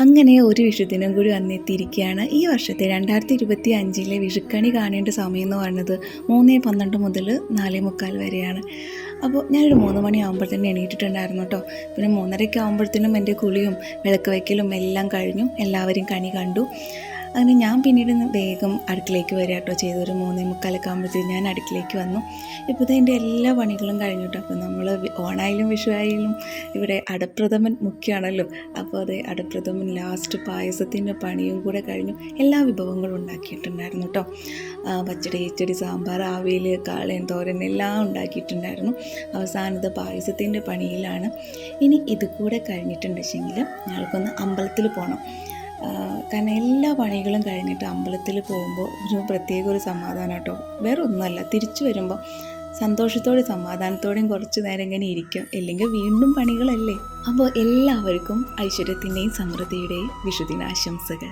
അങ്ങനെ ഒരു വിഷുദിനം കൂടി വന്നെത്തിയിരിക്കുകയാണ്. ഈ വർഷത്തെ 2025 വിഷുക്കണി കാണേണ്ട സമയം എന്ന് പറയുന്നത് 3:12 മുതൽ 4:45 വരെയാണ്. അപ്പോൾ ഞാനൊരു 3 മണിയാകുമ്പോൾ തന്നെ എണീറ്റിട്ടുണ്ടായിരുന്നു കേട്ടോ. പിന്നെ 3:30 ആകുമ്പോഴത്തേനും എൻ്റെ കുളിയും വിളക്ക് വയ്ക്കലും എല്ലാം കഴിഞ്ഞു. എല്ലാവരും കണി കണ്ടു. അങ്ങനെ ഞാൻ പിന്നീട് വേഗം അടുക്കളയ്ക്ക് വരിക കേട്ടോ ചെയ്തു. ഒരു 3:45 ആകുമ്പോഴത്തേക്കും ഞാൻ അടുക്കളയ്ക്ക് വന്നു. ഇപ്പോൾ എൻ്റെ എല്ലാ പണികളും കഴിഞ്ഞു കേട്ടോ. അപ്പോൾ നമ്മൾ ഓണായാലും വിഷുവായാലും ഇവിടെ അടപ്രഥമൻ മുഖ്യമാണല്ലോ. അപ്പോൾ അത് അടപ്രഥമൻ ലാസ്റ്റ് പായസത്തിൻ്റെ പണിയും കൂടെ കഴിഞ്ഞു. എല്ലാ വിഭവങ്ങളും ഉണ്ടാക്കിയിട്ടുണ്ടായിരുന്നു കേട്ടോ. പച്ചടി, കിച്ചടി, സാമ്പാർ, ആവിയൽ, കാളൻ, തോരൻ എല്ലാം ഉണ്ടാക്കിയിട്ടുണ്ടായിരുന്നു. അവസാനത്തെ പായസത്തിൻ്റെ പണിയിലാണ്. ഇനി ഇത് കൂടെ കഴിഞ്ഞിട്ടുണ്ടെങ്കിൽ ഞങ്ങൾക്കൊന്ന് അമ്പലത്തിൽ പോകണം. കാരണം എല്ലാ പണികളും കഴിഞ്ഞിട്ട് അമ്പലത്തിൽ പോകുമ്പോൾ ഒരു പ്രത്യേക ഒരു സമാധാനം കേട്ടോ. വേറെ ഒന്നുമല്ല, തിരിച്ചു വരുമ്പോൾ സന്തോഷത്തോടെയും സമാധാനത്തോടെയും കുറച്ച് നേരം ഇങ്ങനെ ഇരിക്കും. അല്ലെങ്കിൽ വീണ്ടും പണികളല്ലേ. അപ്പോൾ എല്ലാവർക്കും ഐശ്വര്യത്തിൻ്റെയും സമൃദ്ധിയുടെയും വിഷുദിനാശംസകൾ.